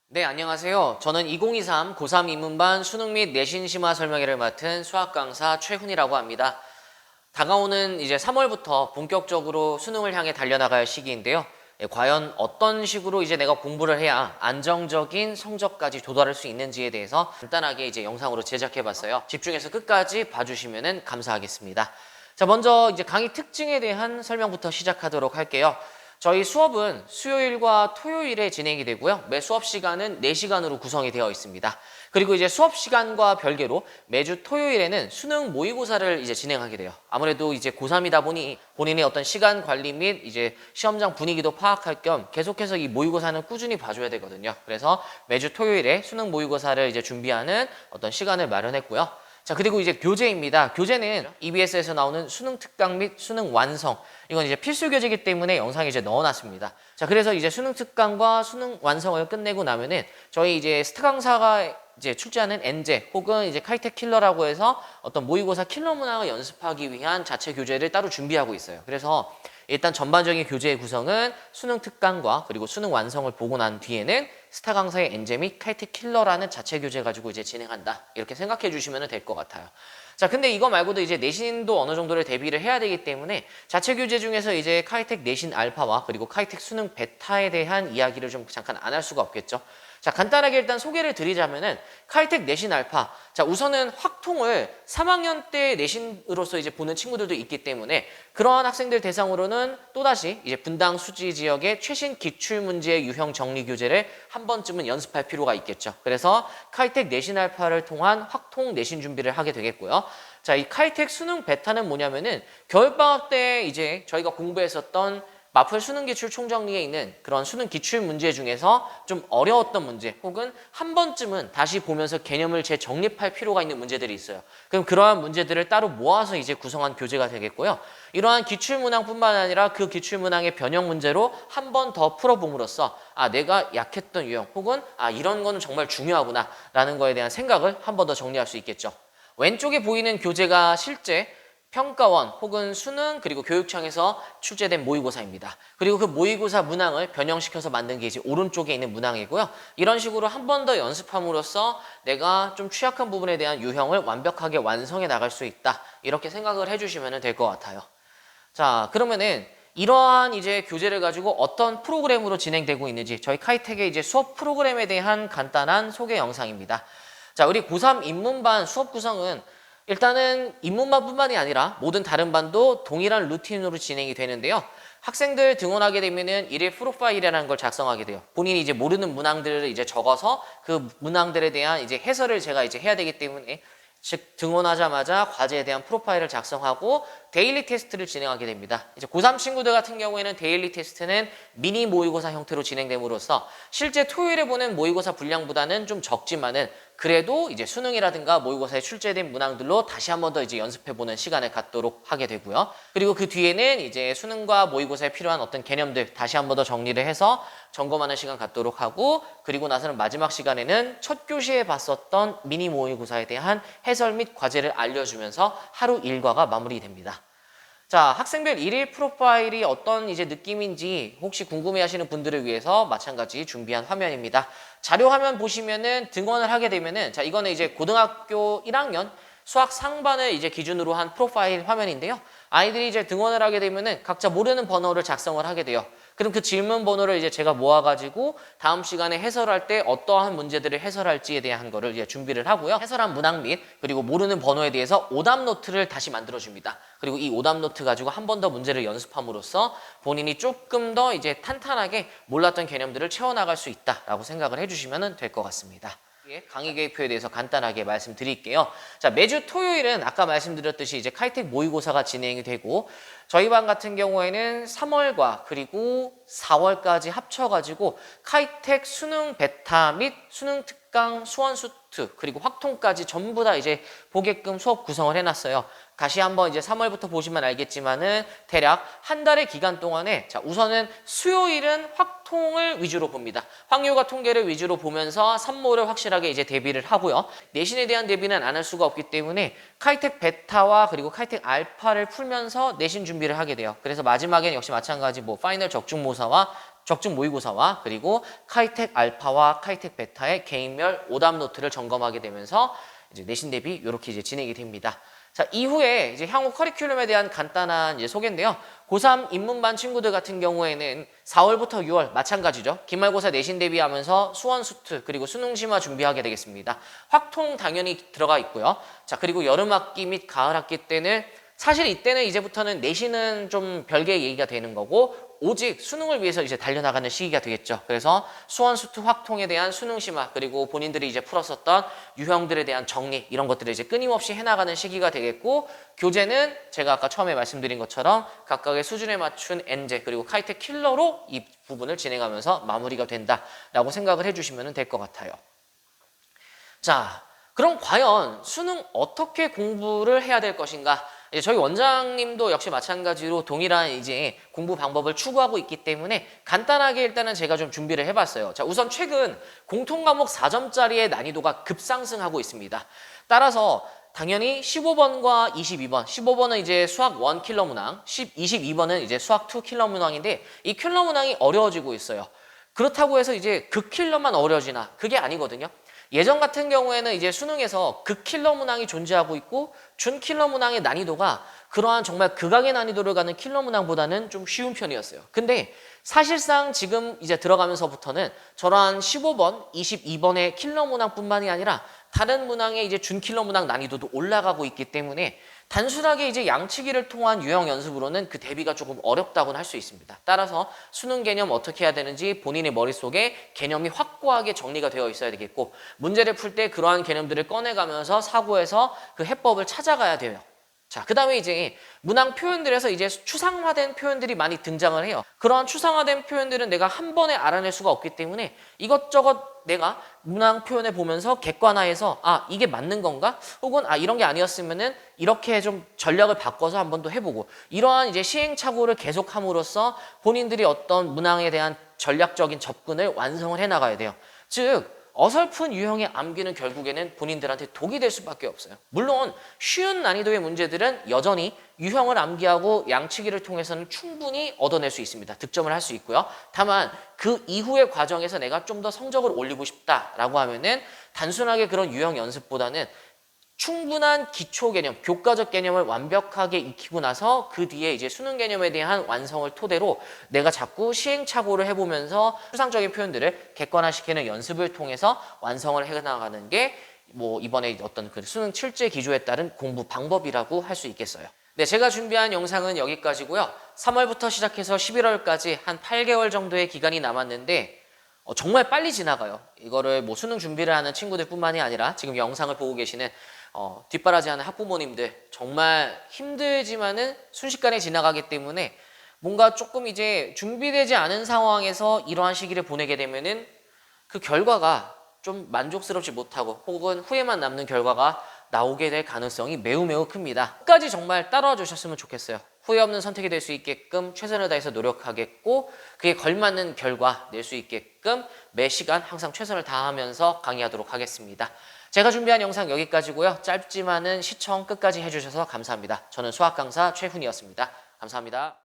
네, 안녕하세요. 저는 2023 고3 입문반 수능 및 내신 심화 설명회를 맡은 수학 강사 최훈이라고 합니다. 다가오는 이제 3월부터 본격적으로 수능을 향해 달려나갈 시기인데요. 과연 어떤 식으로 이제 내가 공부를 해야 안정적인 성적까지 도달할 수 있는지에 대해서 간단하게 이제 영상으로 제작해 봤어요. 집중해서 끝까지 봐주시면 감사하겠습니다. 자, 먼저 이제 강의 특징에 대한 설명부터 시작하도록 할게요. 저희 수업은 수요일과 토요일에 진행이 되고요. 매 수업 시간은 4시간으로 구성이 되어 있습니다. 그리고 이제 수업 시간과 별개로 매주 토요일에는 수능 모의고사를 이제 진행하게 돼요. 아무래도 이제 고3이다 보니 본인의 어떤 시간 관리 및 이제 시험장 분위기도 파악할 겸 계속해서 이 모의고사는 꾸준히 봐줘야 되거든요. 그래서 매주 토요일에 수능 모의고사를 이제 준비하는 어떤 시간을 마련했고요. 자, 그리고 이제 교재입니다. 교재는 EBS에서 나오는 수능 특강 및 수능 완성. 이건 이제 필수 교재이기 때문에 영상에 이제 넣어놨습니다. 자, 그래서 이제 수능 특강과 수능 완성을 끝내고 나면은 저희 이제 스타 강사가 이제 출제하는 엔제 혹은 이제 카이텍 킬러라고 해서 어떤 모의고사 킬러 문항을 연습하기 위한 자체 교재를 따로 준비하고 있어요. 그래서 일단 전반적인 교재의 구성은 수능 특강과 그리고 수능 완성을 보고 난 뒤에는 스타 강사의 엔제 및 카이텍 킬러라는 자체 교재 가지고 이제 진행한다. 이렇게 생각해 주시면 될 것 같아요. 자, 근데 이거 말고도 이제 내신도 어느 정도를 대비를 해야 되기 때문에 자체 교재 중에서 이제 카이텍 내신 알파와 그리고 카이텍 수능 베타에 대한 이야기를 좀 잠깐 안 할 수가 없겠죠. 자, 간단하게 일단 소개를 드리자면은 카이텍 내신 알파. 자, 우선은 확통을 3학년 때 내신으로서 이제 보는 친구들도 있기 때문에 그러한 학생들 대상으로는 또다시 이제 분당 수지 지역의 최신 기출 문제 유형 정리 교재를 한 번쯤은 연습할 필요가 있겠죠. 그래서 카이텍 내신 알파를 통한 확통 내신 준비를 하게 되겠고요. 자, 이 카이텍 수능 베타는 뭐냐면은 겨울방학 때 이제 저희가 공부했었던 마플 수능 기출 총정리에 있는 그런 수능 기출 문제 중에서 좀 어려웠던 문제 혹은 한 번쯤은 다시 보면서 개념을 재정립할 필요가 있는 문제들이 있어요. 그럼 그러한 문제들을 따로 모아서 이제 구성한 교재가 되겠고요. 이러한 기출 문항뿐만 아니라 그 기출 문항의 변형 문제로 한 번 더 풀어봄으로써 내가 약했던 유형 혹은 이런 거는 정말 중요하구나 라는 거에 대한 생각을 한 번 더 정리할 수 있겠죠. 왼쪽에 보이는 교재가 실제 평가원 혹은 수능 그리고 교육청에서 출제된 모의고사입니다. 그리고 그 모의고사 문항을 변형시켜서 만든 게 이제 오른쪽에 있는 문항이고요. 이런 식으로 한 번 더 연습함으로써 내가 좀 취약한 부분에 대한 유형을 완벽하게 완성해 나갈 수 있다. 이렇게 생각을 해주시면 될 것 같아요. 자, 그러면은 이러한 이제 교재를 가지고 어떤 프로그램으로 진행되고 있는지 저희 카이텍의 이제 수업 프로그램에 대한 간단한 소개 영상입니다. 자, 우리 고3 입문반 수업 구성은 일단은 입문반뿐만이 아니라 모든 다른 반도 동일한 루틴으로 진행이 되는데요. 학생들 등원하게 되면은 일일 프로파일이라는 걸 작성하게 돼요. 본인이 이제 모르는 문항들을 이제 적어서 그 문항들에 대한 이제 해설을 제가 이제 해야 되기 때문에 즉 등원하자마자 과제에 대한 프로파일을 작성하고 데일리 테스트를 진행하게 됩니다. 이제 고3 친구들 같은 경우에는 데일리 테스트는 미니 모의고사 형태로 진행됨으로써 실제 토요일에 보는 모의고사 분량보다는 좀 적지만은 그래도 이제 수능이라든가 모의고사에 출제된 문항들로 다시 한 번 더 이제 연습해보는 시간을 갖도록 하게 되고요. 그리고 그 뒤에는 이제 수능과 모의고사에 필요한 어떤 개념들 다시 한 번 더 정리를 해서 점검하는 시간 갖도록 하고 그리고 나서는 마지막 시간에는 첫 교시에 봤었던 미니 모의고사에 대한 해설 및 과제를 알려주면서 하루 일과가 마무리됩니다. 자, 학생별 일일 프로파일이 어떤 이제 느낌인지 혹시 궁금해하시는 분들을 위해서 마찬가지 준비한 화면입니다. 자료 화면 보시면은 등원을 하게 되면은 자, 이거는 이제 고등학교 1학년 수학 상반을 이제 기준으로 한 프로파일 화면인데요. 아이들이 이제 등원을 하게 되면은 각자 모르는 번호를 작성을 하게 돼요. 그럼 그 질문 번호를 이제 제가 모아가지고 다음 시간에 해설할 때 어떠한 문제들을 해설할지에 대한 거를 이제 준비를 하고요. 해설한 문항 및 그리고 모르는 번호에 대해서 오답 노트를 다시 만들어줍니다. 그리고 이 오답 노트 가지고 한 번 더 문제를 연습함으로써 본인이 조금 더 이제 탄탄하게 몰랐던 개념들을 채워나갈 수 있다라고 생각을 해주시면 될 것 같습니다. 강의 계획표에 대해서 간단하게 말씀드릴게요. 자, 매주 토요일은 아까 말씀드렸듯이 이제 카이텍 모의고사가 진행이 되고 저희 반 같은 경우에는 3월과 그리고 4월까지 합쳐가지고 카이텍 수능 베타 및 수능 특강 수원 수트 그리고 확통까지 전부 다 이제 보게끔 수업 구성을 해놨어요. 다시 한번 이제 3월부터 보시면 알겠지만은 대략 한 달의 기간 동안에 자, 우선은 수요일은 확통을 위주로 봅니다. 확률과 통계를 위주로 보면서 산모를 확실하게 이제 대비를 하고요. 내신에 대한 대비는 안 할 수가 없기 때문에 카이텍 베타와 그리고 카이텍 알파를 풀면서 내신 준비를 하게 돼요. 그래서 마지막엔 역시 마찬가지 뭐 파이널 적중모사와 적중 모의고사와 그리고 카이텍 알파와 카이텍 베타의 개인별 오답 노트를 점검하게 되면서 이제 내신 대비 이렇게 이제 진행이 됩니다. 자, 이후에 이제 향후 커리큘럼에 대한 간단한 이제 소개인데요. 고3 입문반 친구들 같은 경우에는 4월부터 6월 마찬가지죠. 기말고사 내신 대비하면서 수원 수트 그리고 수능 심화 준비하게 되겠습니다. 확통 당연히 들어가 있고요. 자, 그리고 여름 학기 및 가을 학기 때는 사실 이때는 이제부터는 내신은 좀 별개의 얘기가 되는 거고 오직 수능을 위해서 이제 달려나가는 시기가 되겠죠. 그래서 수원 수트 확통에 대한 수능 심화 그리고 본인들이 이제 풀었었던 유형들에 대한 정리 이런 것들을 이제 끊임없이 해나가는 시기가 되겠고 교재는 제가 아까 처음에 말씀드린 것처럼 각각의 수준에 맞춘 엔제 그리고 카이텍 킬러로 이 부분을 진행하면서 마무리가 된다라고 생각을 해주시면 될 것 같아요. 자, 그럼 과연 수능 어떻게 공부를 해야 될 것인가? 저희 원장님도 역시 마찬가지로 동일한 이제 공부 방법을 추구하고 있기 때문에 간단하게 일단은 제가 좀 준비를 해봤어요. 자, 우선 최근 공통과목 4점짜리의 난이도가 급상승하고 있습니다. 따라서 당연히 15번과 22번, 15번은 이제 수학 1 킬러 문항, 22번은 이제 수학 2 킬러 문항인데 이 킬러 문항이 어려워지고 있어요. 그렇다고 해서 이제 극킬러만 어려워지나? 그게 아니거든요. 예전 같은 경우에는 이제 수능에서 극킬러 문항이 존재하고 있고 준킬러 문항의 난이도가 그러한 정말 극악의 난이도를 가는 킬러 문항보다는 좀 쉬운 편이었어요. 근데 사실상 지금 이제 들어가면서부터는 저러한 15번, 22번의 킬러 문항뿐만이 아니라 다른 문항의 이제 준킬러 문항 난이도도 올라가고 있기 때문에 단순하게 이제 양치기를 통한 유형 연습으로는 그 대비가 조금 어렵다고는 할 수 있습니다. 따라서 수능 개념 어떻게 해야 되는지 본인의 머릿속에 개념이 확고하게 정리가 되어 있어야 되겠고 문제를 풀 때 그러한 개념들을 꺼내가면서 사고에서 그 해법을 찾아가야 돼요. 자, 그 다음에 이제 문항 표현들에서 이제 추상화된 표현들이 많이 등장을 해요. 그러한 추상화된 표현들은 내가 한 번에 알아낼 수가 없기 때문에 이것저것 내가 문항 표현을 보면서 객관화해서 아, 이게 맞는 건가? 혹은 아, 이런 게 아니었으면은 이렇게 좀 전략을 바꿔서 한 번 더 해보고 이러한 이제 시행착오를 계속함으로써 본인들이 어떤 문항에 대한 전략적인 접근을 완성을 해 나가야 돼요. 즉 어설픈 유형의 암기는 결국에는 본인들한테 독이 될 수밖에 없어요. 물론 쉬운 난이도의 문제들은 여전히 유형을 암기하고 양치기를 통해서는 충분히 얻어낼 수 있습니다. 득점을 할 수 있고요. 다만 그 이후의 과정에서 내가 좀 더 성적을 올리고 싶다라고 하면은 단순하게 그런 유형 연습보다는 충분한 기초 개념, 교과적 개념을 완벽하게 익히고 나서 그 뒤에 이제 수능 개념에 대한 완성을 토대로 내가 자꾸 시행착오를 해보면서 추상적인 표현들을 객관화시키는 연습을 통해서 완성을 해나가는 게 뭐 이번에 어떤 그 수능 출제 기조에 따른 공부 방법이라고 할 수 있겠어요. 네, 제가 준비한 영상은 여기까지고요. 3월부터 시작해서 11월까지 한 8개월 정도의 기간이 남았는데 정말 빨리 지나가요. 이거를 뭐 수능 준비를 하는 친구들뿐만이 아니라 지금 영상을 보고 계시는 뒷바라지하는 학부모님들 정말 힘들지만은 순식간에 지나가기 때문에 뭔가 조금 이제 준비되지 않은 상황에서 이러한 시기를 보내게 되면은 그 결과가 좀 만족스럽지 못하고 혹은 후회만 남는 결과가 나오게 될 가능성이 매우 매우 큽니다. 끝까지 정말 따라와 주셨으면 좋겠어요. 후회 없는 선택이 될 수 있게끔 최선을 다해서 노력하겠고 그에 걸맞는 결과 낼 수 있게끔 매 시간 항상 최선을 다하면서 강의하도록 하겠습니다. 제가 준비한 영상 여기까지고요. 짧지만은 시청 끝까지 해주셔서 감사합니다. 저는 수학 강사 최훈이었습니다. 감사합니다.